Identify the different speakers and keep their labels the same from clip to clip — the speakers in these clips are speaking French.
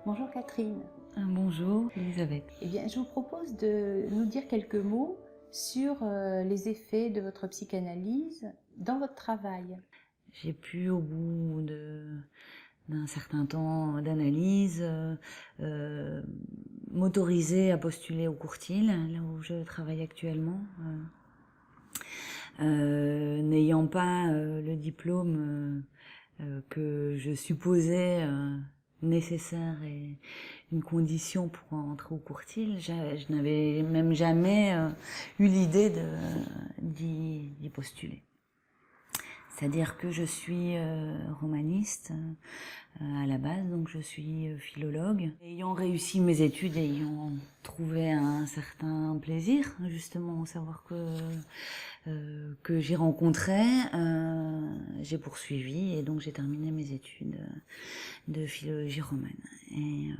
Speaker 1: Bonjour Catherine.
Speaker 2: Bonjour Elisabeth.
Speaker 1: Eh bien, je vous propose de nous dire quelques mots sur les effets de votre psychanalyse dans votre travail.
Speaker 2: J'ai pu, au bout d'un certain temps d'analyse, m'autoriser à postuler au Courtil, là où je travaille actuellement. N'ayant pas le diplôme que je supposais nécessaire et une condition pour entrer au Courtil, je n'avais même jamais eu l'idée d'y postuler. C'est-à-dire que je suis romaniste à la base, donc je suis philologue. Ayant réussi mes études et ayant trouvé un certain plaisir, justement, au savoir que j'y rencontrais, j'ai poursuivi et donc j'ai terminé mes études de philologie romane. Et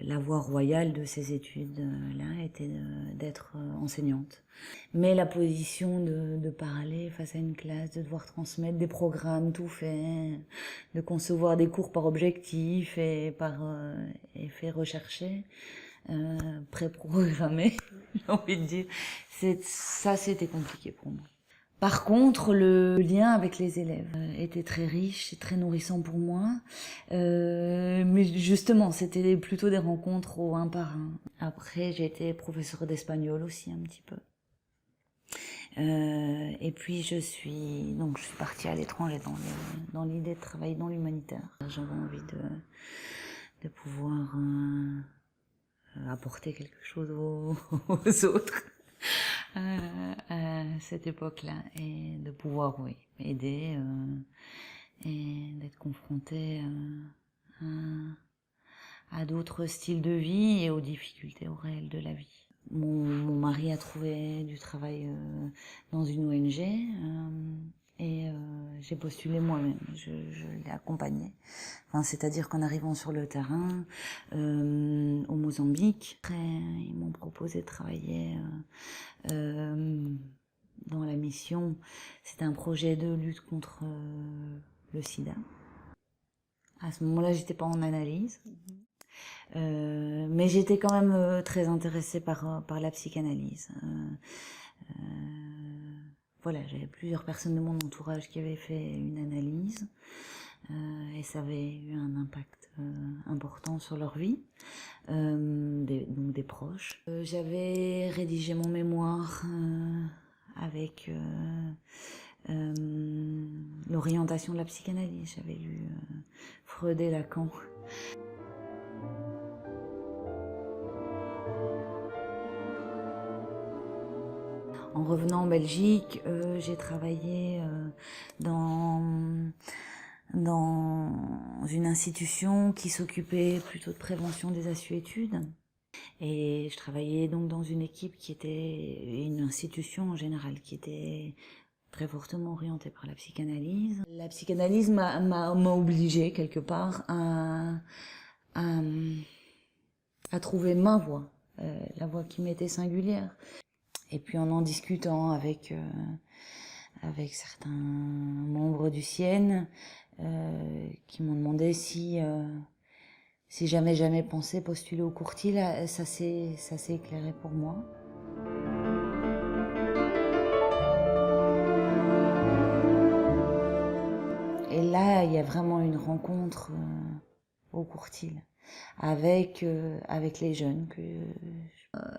Speaker 2: la voie royale de ces études-là était d'être enseignante. Mais la position de parler face à une classe, de devoir transmettre des programmes tout faits, de concevoir des cours par objectif et par effet recherché, pré-programmé, j'ai envie de dire, ça c'était compliqué pour moi. Par contre, le lien avec les élèves était très riche et très nourrissant pour moi. Mais justement, c'était plutôt des rencontres au un par un. Après, j'ai été professeure d'espagnol aussi un petit peu. Et puis je suis partie à l'étranger dans l'idée de travailler dans l'humanitaire. J'avais envie de pouvoir apporter quelque chose aux autres. À cette époque-là, et de pouvoir aider et d'être confronté à d'autres styles de vie et aux difficultés, au réel de la vie. Mon mari a trouvé du travail dans une ONG et j'ai postulé moi-même, je l'ai accompagné. Enfin, c'est-à-dire qu'en arrivant sur le terrain au Mozambique, après, ils m'ont proposé de travailler dans la mission. C'était un projet de lutte contre le sida. À ce moment-là, j'étais pas en analyse. Mais j'étais quand même très intéressée par la psychanalyse. Voilà, j'avais plusieurs personnes de mon entourage qui avaient fait une analyse et ça avait eu un impact important sur leur vie, donc des proches. J'avais rédigé mon mémoire avec l'orientation de la psychanalyse. J'avais lu Freud et Lacan. En revenant en Belgique, j'ai travaillé dans une institution qui s'occupait plutôt de prévention des assuétudes. Et je travaillais donc dans une équipe qui était une institution en général qui était très fortement orientée par la psychanalyse. La psychanalyse m'a obligée quelque part à trouver ma voie, la voie qui m'était singulière. Et puis en discutant avec certains membres du CIEN qui m'ont demandé si jamais pensé postuler au Courtil, ça s'est éclairé pour moi. Et là, il y a vraiment une rencontre au Courtil avec les jeunes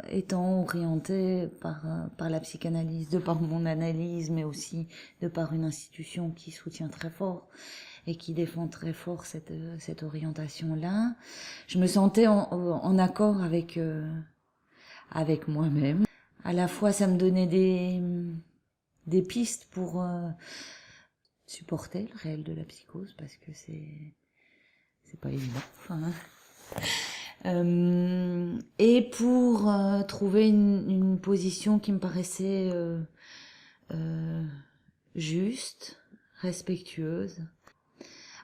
Speaker 2: étant orientée par la psychanalyse, de par mon analyse, mais aussi de par une institution qui soutient très fort et qui défend très fort cette orientation-là, je me sentais en accord avec moi-même. À la fois, ça me donnait des pistes pour supporter le réel de la psychose, parce que c'est pas évident. Enfin, et pour trouver une position qui me paraissait juste, respectueuse,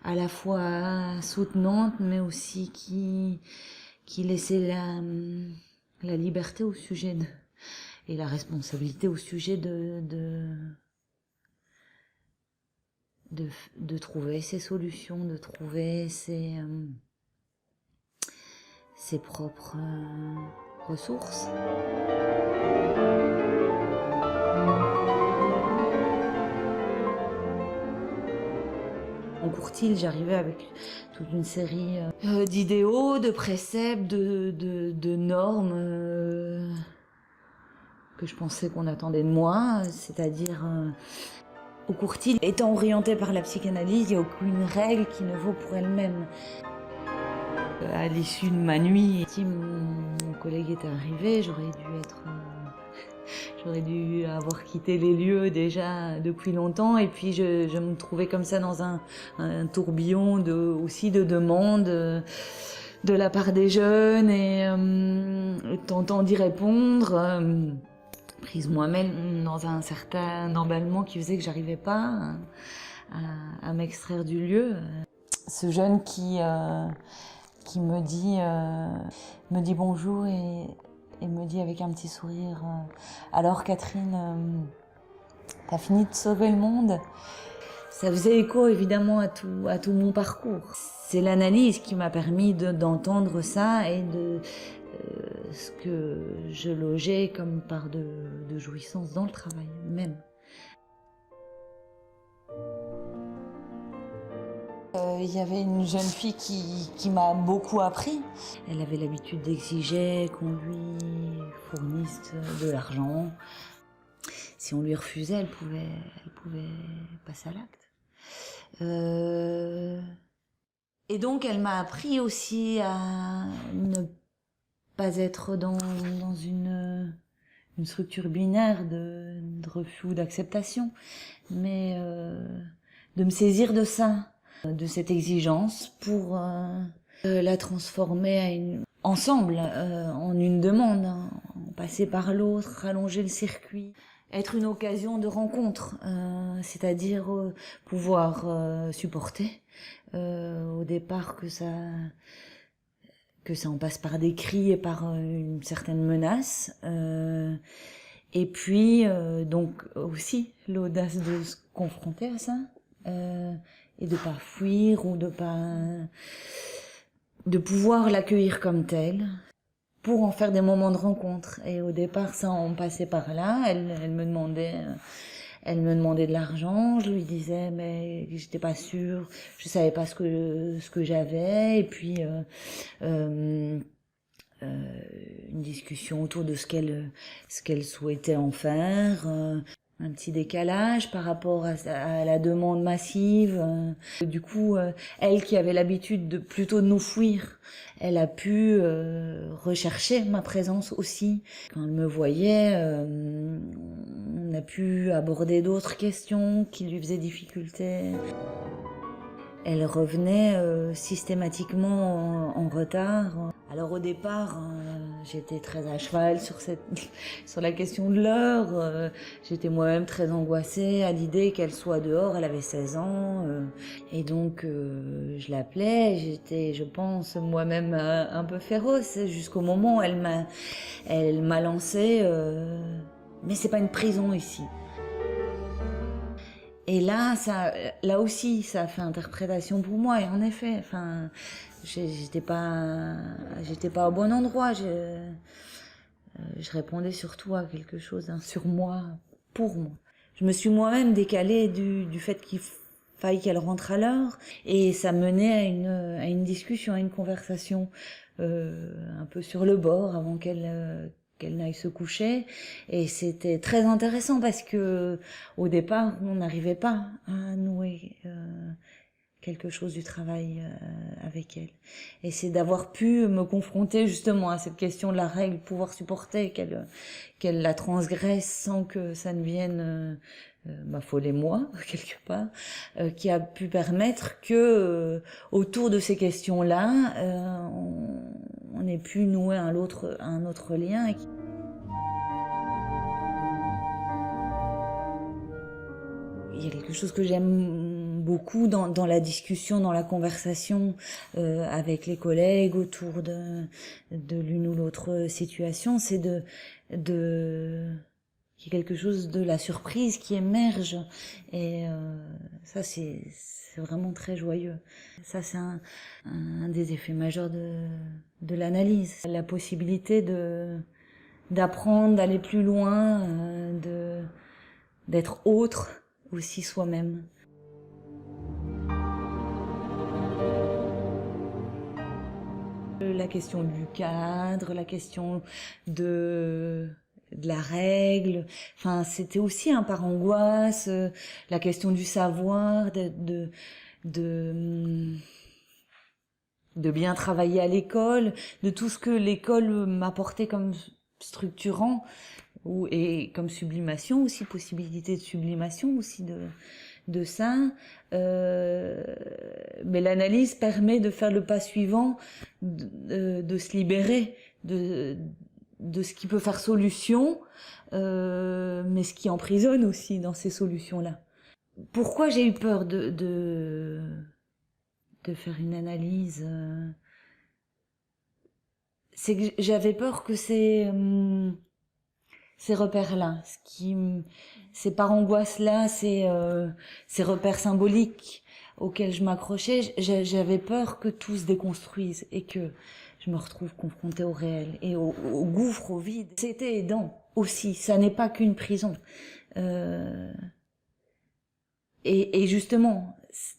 Speaker 2: à la fois soutenante, mais aussi qui laissait la liberté au sujet et la responsabilité au sujet de trouver ses solutions, de trouver ses ses propres ressources. En Courtille, j'arrivais avec toute une série d'idéaux, de préceptes, de normes que je pensais qu'on attendait de moi, c'est-à-dire au Courtille, étant orientée par la psychanalyse, il n'y a aucune règle qui ne vaut pour elle-même. À l'issue de ma nuit, si mon collègue était arrivé, j'aurais dû avoir quitté les lieux déjà depuis longtemps, et puis je me trouvais comme ça dans un tourbillon aussi de demandes de la part des jeunes, et tentant d'y répondre, prise moi-même dans un certain emballement qui faisait que j'arrivais pas à m'extraire du lieu. Ce jeune qui me dit bonjour et me dit avec un petit sourire alors Catherine, t'as fini de sauver le monde. Ça faisait écho évidemment à tout mon parcours. C'est l'analyse qui m'a permis d'entendre ça et de ce que je logeais comme part de jouissance dans le travail même. Il y avait une jeune fille qui m'a beaucoup appris. Elle avait l'habitude d'exiger qu'on lui fournisse de l'argent. Si on lui refusait, elle pouvait passer à l'acte. Et donc elle m'a appris aussi à ne pas être dans une structure binaire de refus ou d'acceptation, mais de me saisir de ça, de cette exigence pour la transformer ensemble en une demande, hein, passer par l'autre, rallonger le circuit, être une occasion de rencontre, c'est-à-dire pouvoir supporter au départ que ça en passe par des cris et par une certaine menace, et puis donc aussi l'audace de se confronter à ça, et de pas fuir ou de pouvoir l'accueillir comme tel pour en faire des moments de rencontre. Et au départ ça en passait par là. Elle me demandait de l'argent, je lui disais mais j'étais pas sûre, je savais pas ce que j'avais, et puis une discussion autour de ce qu'elle souhaitait en faire, un petit décalage par rapport à la demande massive. Du coup, elle qui avait l'habitude plutôt de nous fuir, elle a pu rechercher ma présence aussi. Quand elle me voyait, on a pu aborder d'autres questions qui lui faisaient difficulté. Elle revenait systématiquement en retard. Alors au départ, j'étais très à cheval sur la question de l'heure. J'étais moi-même très angoissée à l'idée qu'elle soit dehors. Elle avait 16 ans. Et donc je l'appelais. J'étais, je pense, moi-même un peu féroce jusqu'au moment où elle m'a lancé mais c'est pas une prison ici. Et là aussi, ça a fait interprétation pour moi. Et en effet, enfin, j'étais pas au bon endroit. Je répondais surtout à quelque chose, hein, sur moi, pour moi. Je me suis moi-même décalée du fait qu'il faille qu'elle rentre à l'heure. Et ça menait à une discussion, à une conversation un peu sur le bord avant qu'elle n'aille se coucher, et c'était très intéressant parce que au départ on n'arrivait pas à nouer quelque chose du travail avec elle, et c'est d'avoir pu me confronter justement à cette question de la règle, pouvoir supporter qu'elle la transgresse sans que ça ne vienne m'affoler moi quelque part, qui a pu permettre que autour de ces questions-là on ait pu nouer un autre lien. Il y a quelque chose que j'aime beaucoup dans la discussion, dans la conversation avec les collègues autour de l'une ou l'autre situation, c'est il qu'il y a quelque chose de la surprise qui émerge. Et ça, c'est vraiment très joyeux. Ça, c'est un des effets majeurs de l'analyse. La possibilité d'apprendre, d'aller plus loin, d'être autre aussi soi-même. La question du cadre, la question de la règle, enfin c'était aussi un par angoisse, la question du savoir, de bien travailler à l'école, de tout ce que l'école m'apportait comme structurant et comme sublimation aussi, possibilité de sublimation aussi de ça. Mais l'analyse permet de faire le pas suivant, de se libérer de ce qui peut faire solution, mais ce qui emprisonne aussi dans ces solutions-là. Pourquoi j'ai eu peur de faire une analyse? C'est que j'avais peur que ces repères-là, ces parangoisses-là, ces repères symboliques auxquels je m'accrochais, j'avais peur que tout se déconstruise et que je me retrouve confrontée au réel et au gouffre, au vide. C'était aidant aussi, ça n'est pas qu'une prison. Et justement,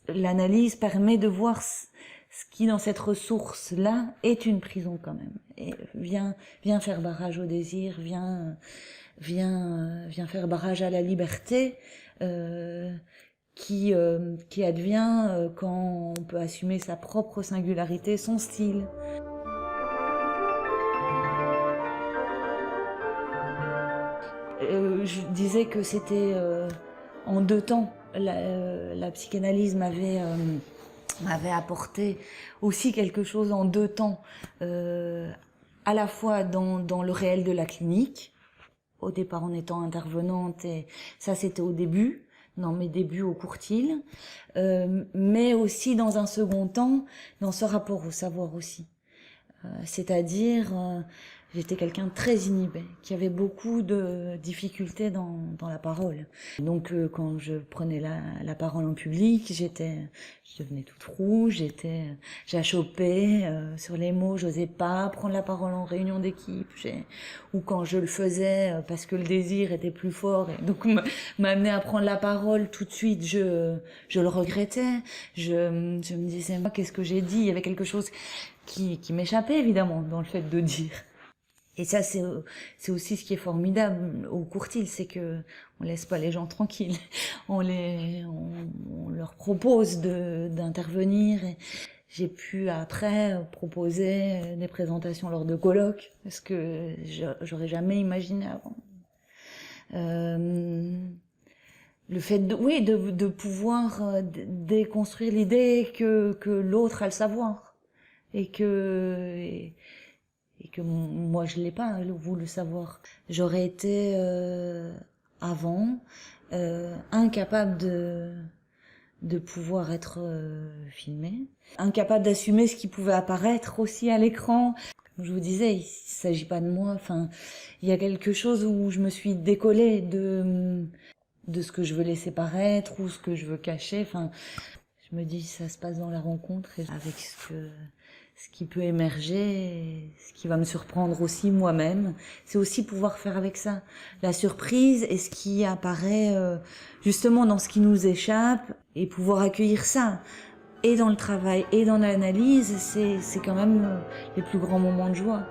Speaker 2: l'analyse permet de voir ce qui, dans cette ressource-là, est une prison quand même. Et vient faire barrage au désir, vient faire barrage à la liberté, qui advient quand on peut assumer sa propre singularité, son style. Je disais que c'était en 2 temps. La psychanalyse m'avait apporté aussi quelque chose en 2 temps, à la fois dans le réel de la clinique, au départ en étant intervenante, et ça c'était au début, dans mes débuts au Courtils, mais aussi dans un second temps, dans ce rapport au savoir aussi. C'est-à-dire, j'étais quelqu'un de très inhibé, qui avait beaucoup de difficultés dans la parole. Donc quand je prenais la parole en public, je devenais toute rouge, j'achoppais sur les mots, j'osais pas prendre la parole en réunion d'équipe, ou quand je le faisais parce que le désir était plus fort, et donc m'amener à prendre la parole tout de suite, je le regrettais, je me disais, moi, qu'est-ce que j'ai dit? Il y avait quelque chose qui m'échappait évidemment dans le fait de dire. Et ça, c'est aussi ce qui est formidable au Courtils, c'est que on laisse pas les gens tranquilles. On leur propose d'intervenir. Et j'ai pu après proposer des présentations lors de colloques, parce que j'aurais jamais imaginé avant. Le fait de pouvoir déconstruire l'idée que l'autre a le savoir, et que moi je l'ai pas voulu le savoir. J'aurais été avant incapable de pouvoir être filmée, incapable d'assumer ce qui pouvait apparaître aussi à l'écran. Comme je vous disais, il s'agit pas de moi. Enfin, il y a quelque chose où je me suis décollée de ce que je veux laisser paraître ou ce que je veux cacher. Enfin, je me dis, ça se passe dans la rencontre, et avec ce qui peut émerger, ce qui va me surprendre aussi moi-même, c'est aussi pouvoir faire avec ça. La surprise et ce qui apparaît justement dans ce qui nous échappe, et pouvoir accueillir ça. Et dans le travail et dans l'analyse, c'est quand même les plus grands moments de joie.